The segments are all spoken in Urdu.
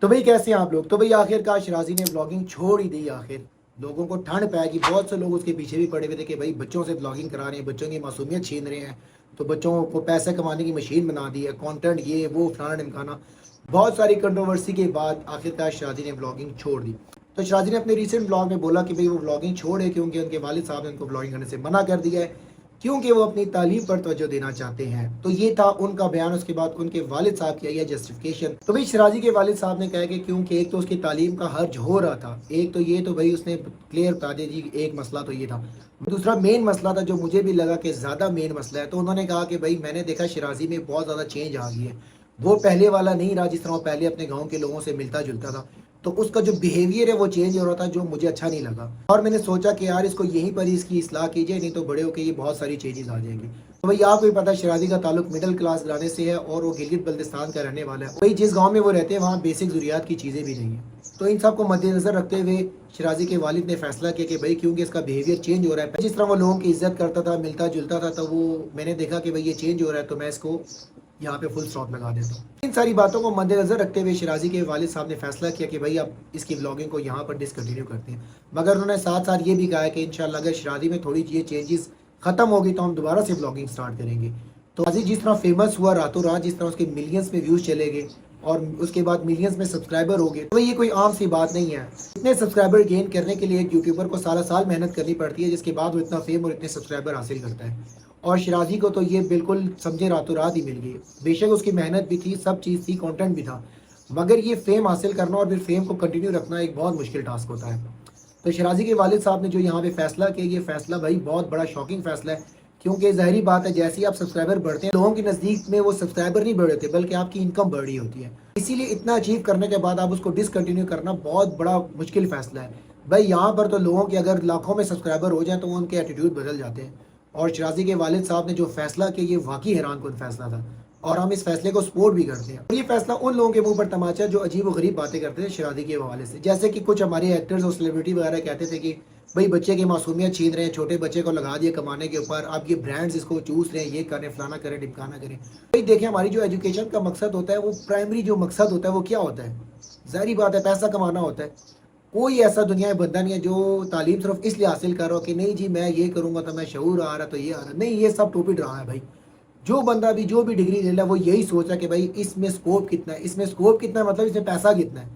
تو بھائی کیسے ہیں آپ لوگ؟ تو بھائی آخر کار شرازی نے بلاگنگ چھوڑ ہی دی. آخر لوگوں کو ٹھنڈ پائے گی. بہت سے لوگ اس کے پیچھے بھی پڑے ہوئے تھے کہ بھائی بچوں سے بلاگنگ کرا رہے ہیں, بچوں کی معصومیت چھین رہے ہیں, تو بچوں کو پیسے کمانے کی مشین بنا دی ہے, کانٹینٹ یہ وہ فلانا ڈمکانا. بہت ساری کنٹروورسی کے بعد آخر کار شرازی نے بلاگنگ چھوڑ دی. تو شرازی نے اپنے ریسنٹ بلاگ میں بولا کہ بھائی وہ بلاگنگ چھوڑے کیونکہ ان کے والد صاحب نے ان کو بلاگنگ کرنے سے منع کر دیا ہے, کیونکہ وہ اپنی تعلیم پر توجہ دینا چاہتے ہیں. تو یہ تھا ان کا بیان. اس کے بعد ان کے والد صاحب کی آئی ہے جسٹیفیکیشن. تو بھائی شرازی کے والد صاحب نے کہا کہ کیونکہ ایک تو اس کی تعلیم کا حرج ہو رہا تھا, ایک تو یہ تو بھائی اس نے کلیئر بتا دیا جی, ایک مسئلہ تو یہ تھا. دوسرا مین مسئلہ تھا جو مجھے بھی لگا کہ زیادہ مین مسئلہ ہے. تو انہوں نے کہا کہ بھائی میں نے دیکھا شرازی میں بہت زیادہ چینج آ گئی ہے, وہ پہلے والا نہیں رہا جس طرح وہ پہلے اپنے گاؤں کے لوگوں سے ملتا جلتا تھا. تو اس کا جو بیہیویئر ہے وہ چینج ہو رہا تھا, جو مجھے اچھا نہیں لگا. اور میں نے سوچا کہ یار اس کو یہیں پر اس کی اصلاح کیجیے, نہیں تو بڑے ہو کے یہ بہت ساری چینجز آ جائیں گی. تو بھائی آپ کو بھی پتا ہے شرازی کا تعلق مڈل کلاس گھرانے سے ہے اور وہ گلگت بلتستان کا رہنے والا ہے. بھائی جس گاؤں میں وہ رہتے ہیں وہاں بیسک ضروریات کی چیزیں بھی نہیں ہیں. تو ان سب کو مد نظر رکھتے ہوئے شرازی کے والد نے فیصلہ کیا کہ بھائی کیونکہ اس کا بیہیویئر چینج ہو رہا ہے, جس طرح وہ لوگوں کی عزت کرتا تھا, ملتا جلتا تھا, تو وہ میں نے دیکھا کہ بھائی یہ چینج ہو رہا ہے, تو میں اس کو یہاں پہ فل اسٹاپ لگا دیتا ہوں. ان ساری باتوں کو مد نظر رکھتے ہوئے شرازی کے والد صاحب نے فیصلہ کیا کہ بھائی اب اس کی بلاگنگ کو یہاں پر ڈسکنٹینیو کرتے ہیں. مگر انہوں نے ساتھ ساتھ یہ بھی کہا ہے کہ انشاءاللہ اگر شرازی میں تھوڑی یہ چینجز ختم ہوگی تو ہم دوبارہ سے بلاگنگ سٹارٹ کریں گے. تو شرازی جس طرح فیمس ہوا راتوں رات, جس طرح اس کے ملینز میں ویوز چلے گئے اور اس کے بعد ملینز میں سبسکرائبر ہو گئے, تو یہ کوئی عام سی بات نہیں ہے. اتنے سبسکرائبر گین کرنے کے لیے ایک یوٹیوبر کو سالہ سال محنت کرنی پڑتی ہے, جس کے بعد وہ اتنا فیم اور اتنے سبسکرائبر حاصل کرتا ہے. اور شرازی کو تو یہ بالکل سمجھے راتوں رات ہی مل گئی. بے شک اس کی محنت بھی تھی, سب چیز تھی, کانٹینٹ بھی تھا, مگر یہ فیم حاصل کرنا اور پھر فیم کو کنٹینیو رکھنا ایک بہت مشکل ٹاسک ہوتا ہے. تو شرازی کے والد صاحب نے جو یہاں پہ فیصلہ کیا, یہ فیصلہ بھائی بہت بڑا شاکنگ فیصلہ ہے, کیونکہ ظاہری بات ہے جیسے ہی آپ سبسکرائبر بڑھتے ہیں لوگوں کے نزدیک میں وہ سبسکرائبر نہیں بڑھ رہے بلکہ آپ کی انکم بڑھ رہی ہوتی ہے. اسی لیے اتنا اچیو کرنے کے بعد آپ اس کو ڈسکنٹینیو کرنا بہت بڑا مشکل فیصلہ ہے. بھائی یہاں پر تو لوگوں کے اگر لاکھوں میں سبسکرائبر ہو جائیں تو وہ ان کے ایٹیٹیوڈ بدل جاتے ہیں. اور شرازی کے والد صاحب نے جو فیصلہ کیا یہ واقعی حیران کن فیصلہ تھا, اور ہم اس فیصلے کو سپورٹ بھی کرتے ہیں. یہ فیصلہ ان لوگوں کے منہ پر تماچا جو عجیب و غریب باتیں کرتے تھے شرازی کے حوالے سے, جیسے کہ کچھ ہمارے ایکٹرز اور سیلیبریٹی وغیرہ کہتے تھے کہ بھائی بچے کی معصومیت چھین رہے ہیں, چھوٹے بچے کو لگا دیے کمانے کے اوپر, اب یہ برانڈز اس کو چوس رہے ہیں, یہ کریں فلانا کریں ڈمکانا کریں. بھائی دیکھیں ہماری جو ایجوکیشن کا مقصد ہوتا ہے وہ پرائمری جو مقصد ہوتا ہے وہ کیا ہوتا ہے؟ ظاہری بات ہے پیسہ کمانا ہوتا ہے. کوئی ایسا دنیا میں بندہ نہیں ہے جو تعلیم صرف اس لیے حاصل کر رہا ہو کہ نہیں جی میں یہ کروں گا تو میں شعور آ رہا تو یہ آ رہا. نہیں, یہ سب ٹوپی ڈرامہ ہے بھائی. جو بندہ بھی جو بھی ڈگری لے رہا ہے وہ یہی سوچ رہا ہے کہ بھائی اس میں سکوپ کتنا ہے, اس میں سکوپ کتنا ہے مطلب اس میں پیسہ کتنا ہے,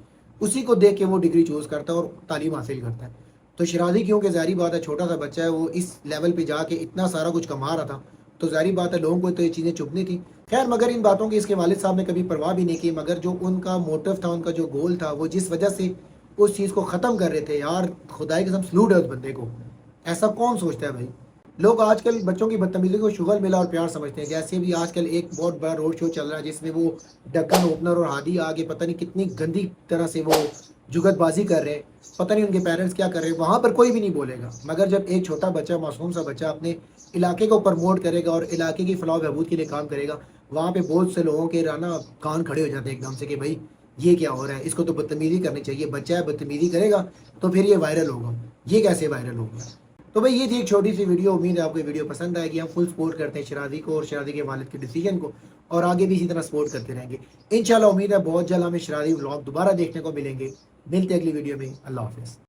اسی کو دیکھ کے وہ ڈگری چوز کرتا ہے اور تعلیم حاصل کرتا ہے. تو شرازی کیونکہ ظاہری بات ہے چھوٹا سا بچہ ہے, وہ اس لیول پہ جا کے اتنا سارا کچھ کما رہا تھا, تو ظاہری بات ہے لوگوں کو تو یہ چیزیں چبھنی تھی. خیر مگر ان باتوں کی اس کے والد صاحب نے کبھی پرواہ بھی نہیں کی, مگر جو ان کا موٹو تھا, ان کا جو گول تھا, وہ جس وجہ سے اس چیز کو ختم کر رہے تھے, یار خدائی قسم سلوٹ ہے اس بندے کو. ایسا کون سوچتا ہے بھائی؟ لوگ آج کل بچوں کی بدتمیزی کو شغل ملا اور پیار سمجھتے ہیں. جیسے بھی آج کل ایک بہت بڑا روڈ شو چل رہا ہے جس میں وہ ڈکن اوپنر اور ہادی آگے پتہ نہیں کتنی گندی طرح سے وہ جگت بازی کر رہے ہیں, پتہ نہیں ان کے پیرنٹس کیا کر رہے ہیں, وہاں پر کوئی بھی نہیں بولے گا. مگر جب ایک چھوٹا بچہ, معصوم سا بچہ اپنے علاقے کو پروموٹ کرے گا اور علاقے کی فلاح و بہبود کے لیے کام کرے گا, وہاں پہ بہت سے لوگوں کے رانا کان کھڑے ہو جاتے ہیں ایک دم سے کہ بھائی یہ کیا ہو رہا ہے, اس کو تو بدتمیزی کرنی چاہیے, بچہ ہے بدتمیزی کرے گا تو پھر یہ وائرل ہوگا, یہ کیسے وائرل ہوگا. تو بھائی یہ تھی ایک چھوٹی سی ویڈیو, امید ہے آپ کو یہ ویڈیو پسند آئے گی. ہم فل سپورٹ کرتے ہیں شرازی کو اور شرازی کے والد کے ڈیسیجن کو, اور آگے بھی اسی طرح سپورٹ کرتے رہیں گے انشاءاللہ. امید ہے بہت جلد ہمیں شرازی ولاگ دوبارہ دیکھنے کو ملیں گے. ملتے اگلی ویڈیو میں. اللہ حافظ.